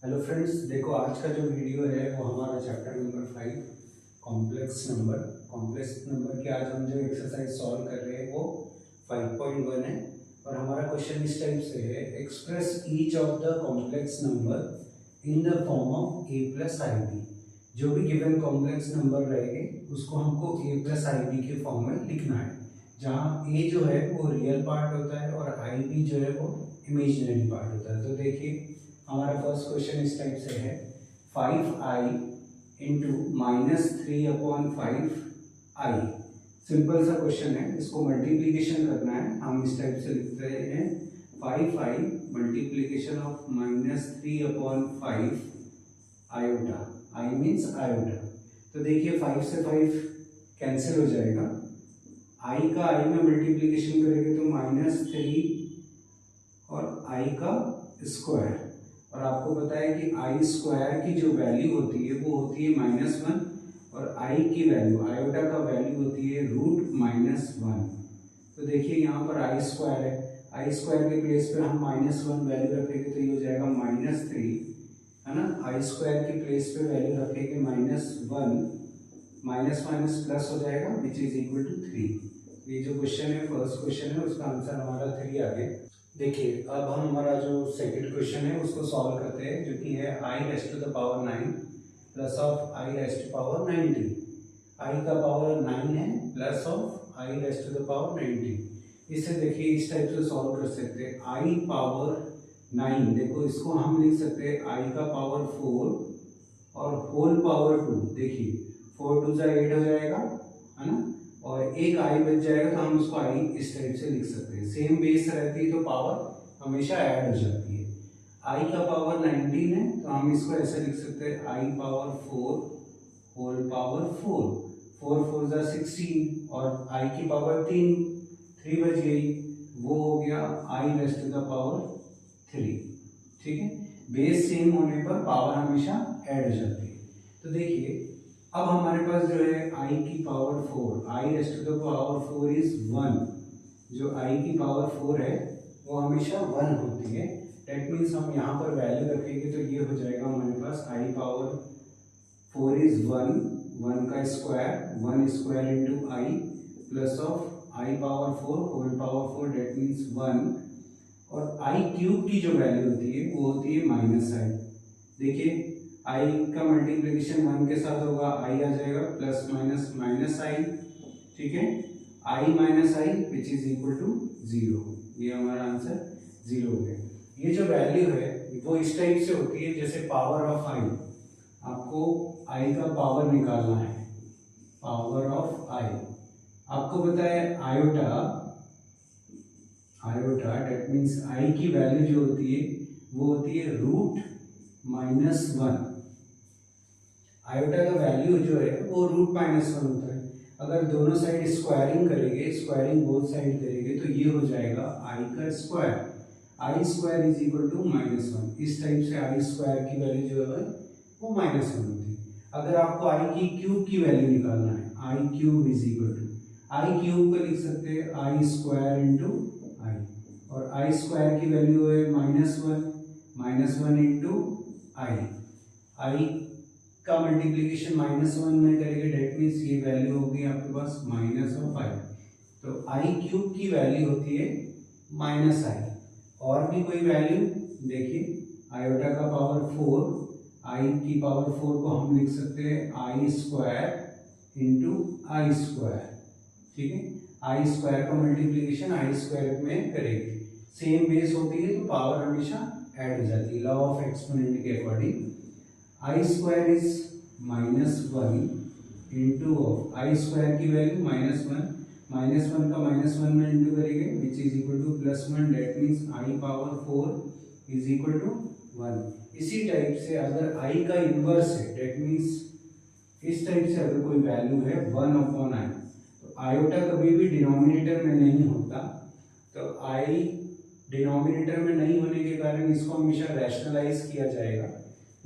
Hello friends, देखो आज का जो वीडियो है वो हमारा चैप्टर नंबर 5 कॉम्प्लेक्स नंबर के आज हम जो एक्सरसाइज सॉल्व कर रहे हैं वो 5.1 है। और हमारा क्वेश्चन इस टाइप से है, express each of the complex number in the form of a plus i b. जो भी गिवन कॉम्प्लेक्स नंबर रहेंगे उसको हमको a प्लस आई बी के फॉर्म में लिखना है, जहाँ a जो है वो रियल पार्ट होता है और आई बी जो है वो इमेजिनरी पार्ट होता है। तो देखिए हमारा फर्स्ट क्वेश्चन इस टाइप से है, 5i इंटू -3/5i। सिंपल सा क्वेश्चन है, इसको मल्टीप्लीकेशन करना है। हम इस टाइप से लिखते हैं 5i multiplication of -3/5 iota, i means iota. तो देखिए 5 से 5 कैंसिल हो जाएगा, i का i में मल्टीप्लीकेशन करेंगे तो -3 और i का स्क्वायर। और आपको पता है कि आई स्क्वायर की जो वैल्यू होती है वो होती है -1 और आई की वैल्यू आयोटा का वैल्यू होती है √-1। तो देखिए यहाँ पर आई स्क्वायर है, आई स्क्वायर के प्लेस पर हम -1 वैल्यू रखेंगे तो ये हो जाएगा -3, है ना। आई स्क्वायर की प्लेस पे वैल्यू रखेंगे -1, माइनस माइनस प्लस हो जाएगा विच इज इक्वल टू 3। ये जो क्वेश्चन है फर्स्ट क्वेश्चन है उसका आंसर हमारा 3 आ गया। देखिए अब हम हमारा जो सेकंड क्वेश्चन है उसको सॉल्व करते हैं, जो कि है i⁻9 plus of i⁻90। i का पावर 9 है प्लस ऑफ i⁻90। इसे देखिए इस टाइप से सॉल्व कर सकते हैं, i पावर 9, देखो इसको हम लिख सकते हैं i का पावर 4 और होल पावर 2। देखिए 4 2 8 हो जाएगा, है ना, और एक आई बच जाएगा तो हम उसको आई इस टाइप से लिख सकते हैं। सेम बेस रहती है तो पावर हमेशा ऐड हो जाती है। आई का पावर 19 है तो हम इसको ऐसे लिख सकते हैं आई पावर 4 होल पावर 4, 4 4 जा 16 और आई की पावर 3 बच गई, वो हो गया i⁻3। ठीक है, बेस सेम होने पर पावर हमेशा ऐड हो जाती है। तो देखिए अब हमारे पास जो है i की पावर 4, i⁻4 इज 1। जो i की पावर 4 है वो हमेशा 1 होती है। डेट मीन्स हम यहाँ पर वैल्यू रखेंगे तो ये हो जाएगा हमारे पास i पावर 4 इज 1 का square 1 square into i plus of i power 4 whole power 4, that means 1। और i क्यूब की जो वैल्यू होती है वो होती है -i। देखिए i का मल्टीप्लिकेशन 1 के साथ होगा, i आ जाएगा प्लस माइनस -i। ठीक है, i minus i which is equal to 0। ये हमारा आंसर 0 हो गया। ये जो वैल्यू है वो इस टाइप से होती है जैसे पावर ऑफ i। आपको i का पावर निकालना है, पावर ऑफ i। आपको पता है आयोटा डेट मीन्स i की वैल्यू जो होती है वो होती है √-1। आयोटा का वैल्यू जो है वो √-1 होता है। अगर दोनों साइड स्क्वायरिंग करेंगे, स्क्वायरिंग बोथ साइड करेंगे तो ये हो जाएगा i का square, i square is equal to -1। इस टाइप से i स्क्वायर की वैल्यू जो है वो -1 होती है। अगर आपको i की क्यूब की वैल्यू निकालना है, i cube is equal to, i cube को लिख सकते हैं i स्क्वायर इंटू i, और i स्क्वायर की वैल्यू है -1 इंटू i का मल्टीप्लिकेशन -1 में करेंगे, डेट मीन्स ये वैल्यू होगी आपके पास -i। तो i क्यूब की वैल्यू होती है -i। और भी कोई वैल्यू देखिए, आयोटा का पावर 4, i की पावर 4 को हम लिख सकते हैं i square into i square. ठीक है, i स्क्वायर का मल्टीप्लिकेशन i स्क्वायर में करेंगे, सेम बेस होती है तो पावर हमेशा ऐड हो जाती है, लॉ ऑफ एक्सपोनेंट के according. i square is -1 into of i square की वैल्यू -1 का -1 में इंटू करेंगे which is equal to +1, that means i power 4 is equal to 1। इसी टाइप से अगर i का इन्वर्स है, डेट मीन्स इस टाइप से अगर कोई वैल्यू है 1/i, तो आयोटा कभी भी डिनोमिनेटर में नहीं होता, तो i डिनोमिनेटर में नहीं होने के कारण इसको हमेशा रैशनलाइज किया जाएगा।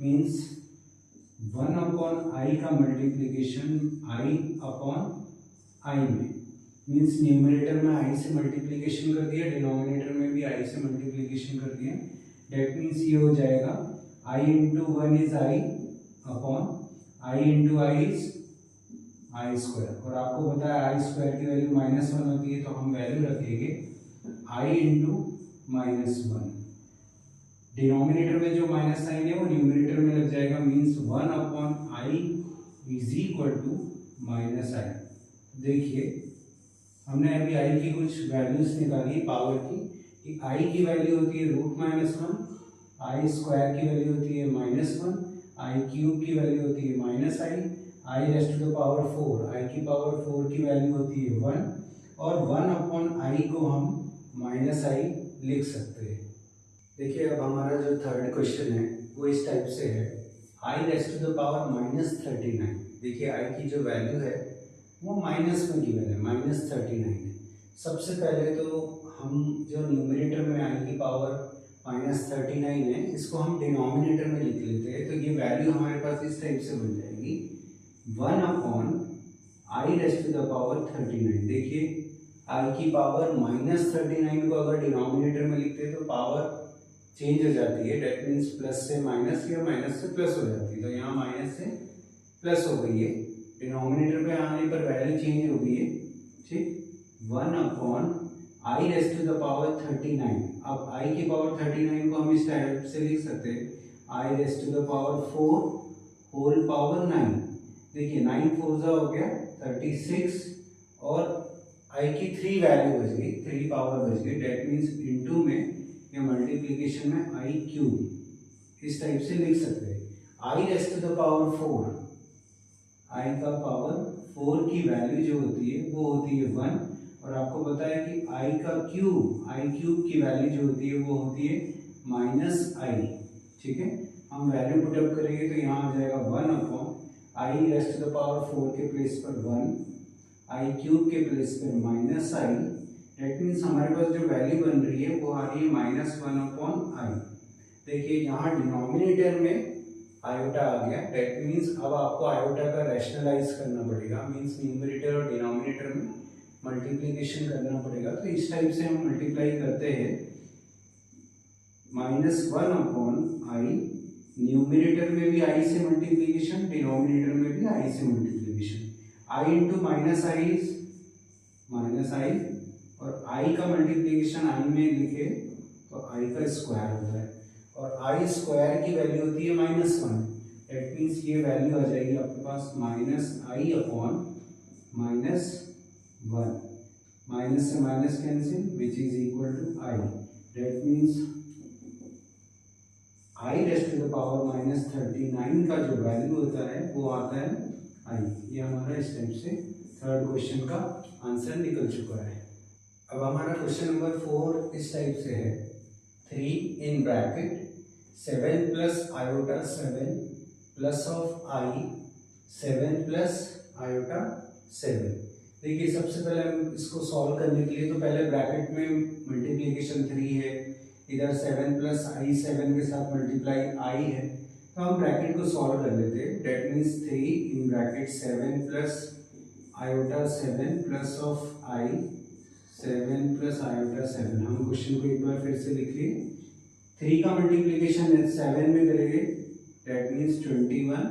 मीन्स 1/i का मल्टीप्लिकेशन i/i में, मीन्स न्यूमरेटर में i से मल्टीप्लिकेशन कर दिया, डिनोमिनेटर में भी i से मल्टीप्लिकेशन कर दिया, डेट मीन्स ये हो जाएगा i into one is i upon i into i is i square, और आपको पता है आई स्क्वायर की वैल्यू -1 होती है, तो हम वैल्यू रखेंगे आई इंटू -1। डिनोमिनेटर में जो माइनस साइन है वो न्यूमरेटर में लग जाएगा, means 1 upon i is equal to -i। देखिए हमने अभी आई की कुछ वैल्यूज निकाली पावर की, कि आई की वैल्यू होती है √-1, आई स्क्वायर की वैल्यू होती है -1, आई क्यूब की वैल्यू होती है -i, i raised to the power 4, i की पावर 4 की वैल्यू होती है 1, और 1 अपॉन आई को हम -i लिख सकते हैं। देखिए अब हमारा जो थर्ड क्वेश्चन है वो इस टाइप से है, i raised to the power -39। देखिए आई की जो वैल्यू है वो माइनस में गिवन है, -39 है। सबसे पहले तो हम जो न्यूमरेटर में आई की पावर -39 है, इसको हम डिनोमिनेटर में लिख लेते हैं, तो ये वैल्यू हमारे पास इस टाइप से बन जाएगी 1 upon i raised to the power 39। देखिए आई की पावर -39 को अगर डिनोमिनेटर में लिखते हैं तो पावर चेंज हो जाती है, डेट मीन्स प्लस से माइनस या माइनस से प्लस हो जाती है, तो यहाँ माइनस से प्लस हो गई है, डिनोमिनेटर पे आने पर वैल्यू चेंज हो गई है, ठीक। 1 upon i raised to the power 39। अब आई की पावर 39 को हम इस टाइप से लिख सकते हैं, i raised to the power 4 whole power 9। देखिए 9 4 हो गया 36, और आई की 3 वैल्यू बच गई, 3 पावर बच गई, डेट मीन्स इनटू में या मल्टीप्लिकेशन में आई क्यूब इस टाइप से लिख सकते हैं। I raised to the power 4, i का पावर 4 की वैल्यू जो होती है वो होती है 1, और आपको पता है कि आई क्यूब की वैल्यू जो होती है वो होती है -i, ठीक है। हम वैल्यू पुटअप करेंगे तो यहाँ आ जाएगा 1 upon i raised to the power 4 के प्लेस पर 1, आई क्यूब के प्लेस पर -i, डेट मीन्स हमारे पास जो वैल्यू बन रही है वो आ रही है -1 अपॉन आई। देखिए यहाँ डिनोमिनेटर में आयोटा आ गया, डेट मीन्स अब आपको आयोटा का रैशनलाइज करना पड़ेगा, मीन्स न्यूमरेटर और डिनोमिनेटर में मल्टीप्लिकेशन करना पड़ेगा। तो इस टाइप से हम मल्टीप्लाई करते हैं -1 अपॉन आई, न्यूमरेटर में भी आई से मल्टीप्लिकेशन, डिनोमिनेटर में भी आई से multiplication. I into -i is -i, और आई का मल्टीप्लिकेशन आई में लिखे तो आई का स्क्वायर होता है, और आई स्क्वायर की वैल्यू होती है -1, डेट मीन्स ये वैल्यू आ जाएगी आपके पास -i अपॉन -1, माइनस से minus cancel which is equal to i, that means i raised to the power -39 का जो वैल्यू होता है वो आता है आई। ये हमारा इस टाइप से थर्ड क्वेश्चन का आंसर निकल चुका है। अब हमारा क्वेश्चन नंबर 4 इस टाइप से है, 3 in bracket 7 plus iota 7 plus of I 7 plus iota 7। देखिए सबसे पहले हम इसको सॉल्व करने के लिए तो पहले ब्रैकेट में मल्टीप्लिकेशन 3 है, इधर 7 प्लस आई 7 के साथ मल्टीप्लाई आई है, तो हम ब्रैकेट को सॉल्व कर लेते हैं। That means 3 in bracket 7 plus iota 7 plus of I 7 plus iota 7। हम क्वेश्चन को एक बार फिर से लिख लिए, 3 का मल्टीप्लिकेशन 7 में करेंगे, that means 21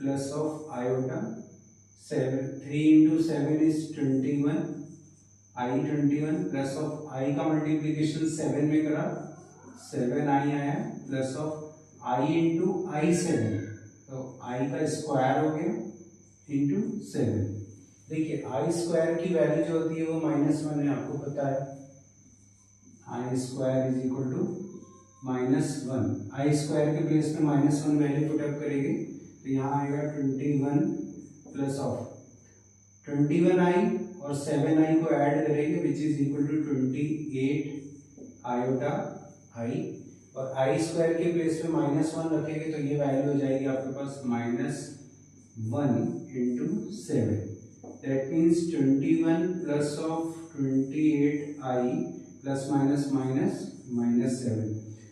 plus of iota 7, 3 into 7 is 21, i 21 plus of i का मल्टीप्लिकेशन 7 में करा 7 आई आया, plus of i into i 7, तो आई का स्क्वायर हो गया इंटू 7। देखिए आई स्क्वायर की वैल्यू जो होती है वो -1 है, आपको पता है, i square is equal to -1। I square के प्लेस में -1 वैल्यू पुटअप करेंगे तो यहाँ आएगा 21 प्लस ऑफ 21i और 7i को ऐड करेंगे which is equal to 28 iota i, और आई स्क्वायर के प्लेस में -1 रखेंगे तो ये वैल्यू हो जाएगी आपके पास -1 into 7, that means 21 plus of 28i plus minus minus -7।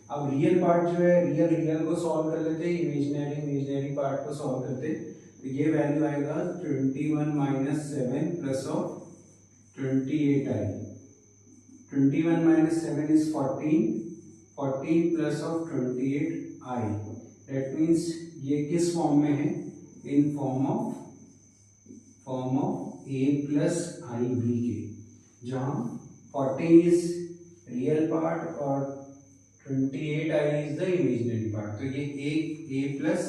अब रियल पार्ट जो है रियल को सॉल्व कर लेते हैं, इमेजिनरी पार्ट को सॉल्व करते, तो ये वैल्यू आएगा 21 minus 7 plus of 28i, 21 minus 7 is 14 plus of 28i, that means ये किस फॉर्म में है, in form of a plus i b के, जहाँ 40 इज रियल पार्ट और 28i is the imaginary part. तो ये एक a प्लस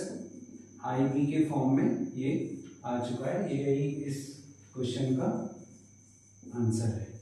आई बी के फॉर्म में ये आ चुका है। यही इस क्वेश्चन का आंसर है।